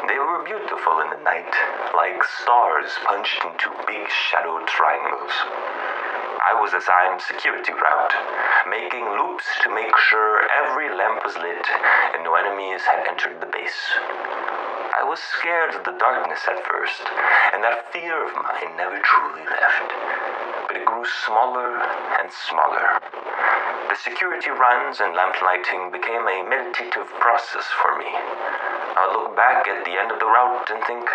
They were beautiful in the night, like stars punched into big shadowed triangles. I was assigned security route, making loops to make sure every lamp was lit and no enemies had entered the base. I was scared of the darkness at first, and that fear of mine never truly left. But it grew smaller and smaller. The security runs and lamp lighting became a meditative process for me. I would look back at the end of the route and think,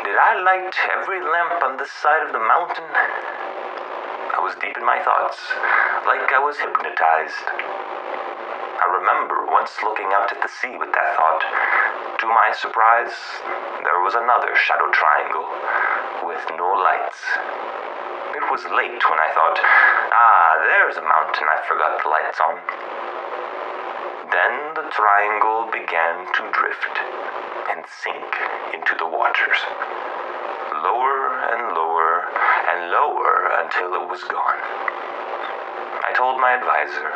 did I light every lamp on this side of the mountain? I was deep in my thoughts, like I was hypnotized. I remember once looking out at the sea with that thought. To my surprise, there was another shadow triangle with no lights. It was late when I thought, there's a mountain I forgot the lights on. Then the triangle began to drift and sink into the waters. Lower and lower and lower until it was gone. I told my advisor.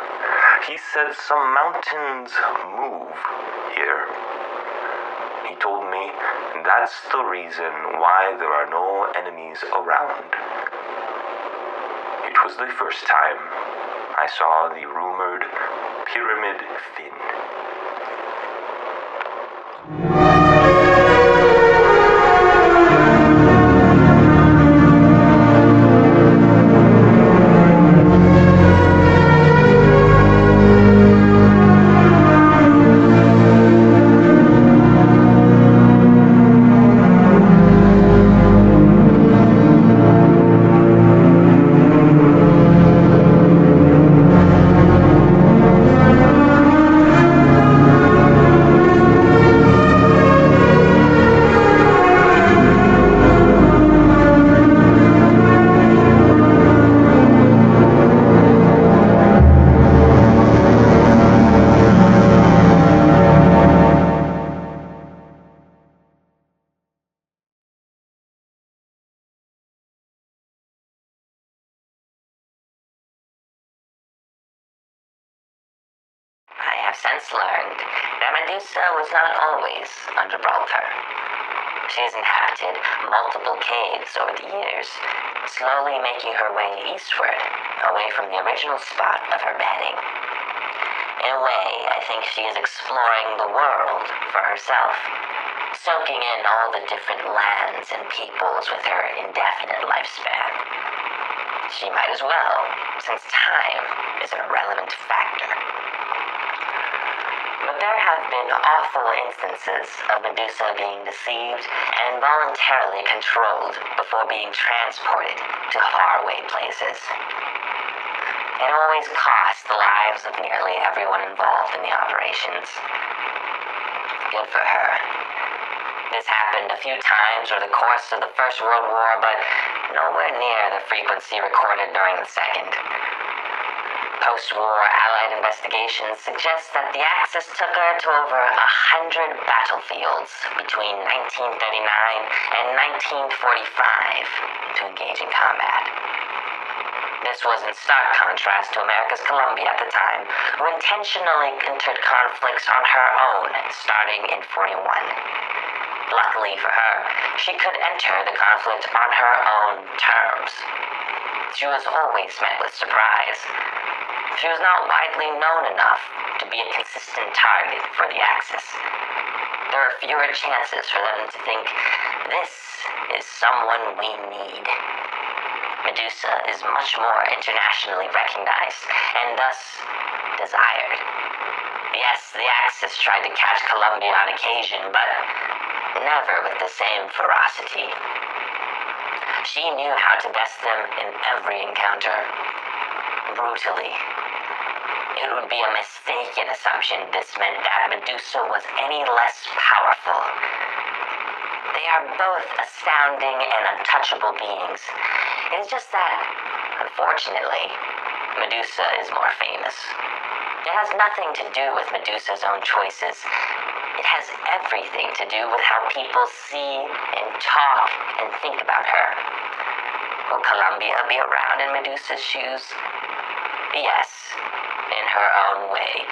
He said some mountains move here. He told me that's the reason why there are no enemies around. It was the first time I saw the rumored pyramid fin. I have since learned that Medusa was not always on Gibraltar. She's inhabited multiple caves over the years, slowly making her way eastward, away from the original spot of her bedding. In a way, I think she is exploring the world for herself, soaking in all the different lands and peoples with her indefinite lifespan. She might as well, since time is an irrelevant factor. But there have been awful instances of Medusa being deceived and voluntarily controlled before being transported to faraway places. It always cost the lives of nearly everyone involved in the operations. Good for her. This happened a few times over the course of the First World War, but nowhere near the frequency recorded during the Second. Post-war Allied investigations suggest that the Axis took her to over 100 battlefields between 1939 and 1945 to engage in combat. This was in stark contrast to America's Columbia at the time, who intentionally entered conflicts on her own, starting in 41. Luckily for her, she could enter the conflict on her own terms. She was always met with surprise. She was not widely known enough to be a consistent target for the Axis. There are fewer chances for them to think, this is someone we need. Medusa is much more internationally recognized and thus desired. Yes, the Axis tried to catch Columbia on occasion, but never with the same ferocity. She knew how to best them in every encounter. Brutally. It would be a mistaken assumption this meant that Medusa was any less powerful. They are both astounding and untouchable beings. It is just that, unfortunately, Medusa is more famous. It has nothing to do with Medusa's own choices. It has everything to do with how people see and talk and think about her. Will Columbia be around in Medusa's shoes? Yes, in her own way.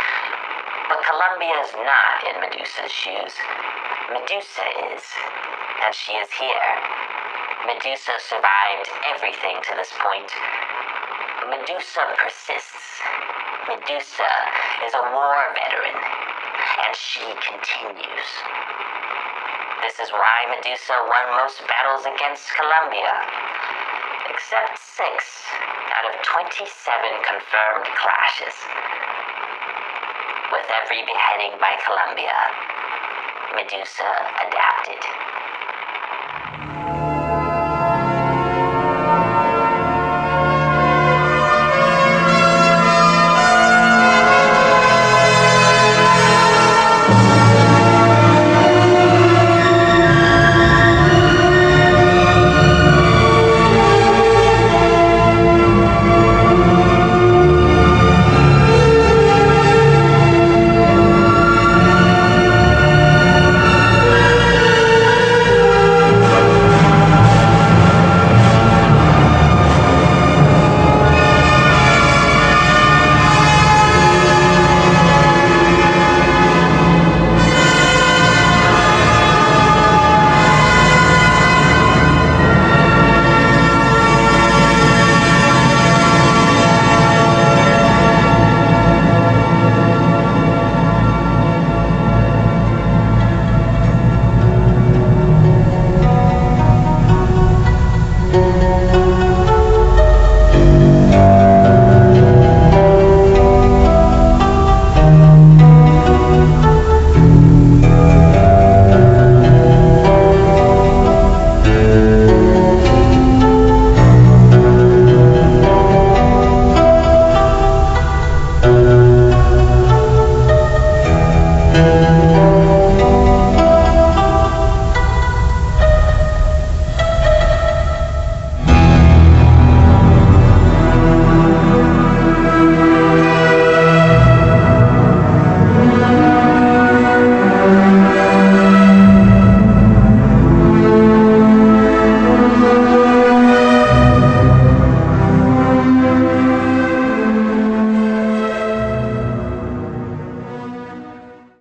But Columbia's not in Medusa's shoes. Medusa is, and she is here. Medusa survived everything to this point. Medusa persists. Medusa is a war veteran, and she continues. This is why Medusa won most battles against Columbia, except 6 out of 27 confirmed clashes. With every beheading by Columbia, Medusa adapted.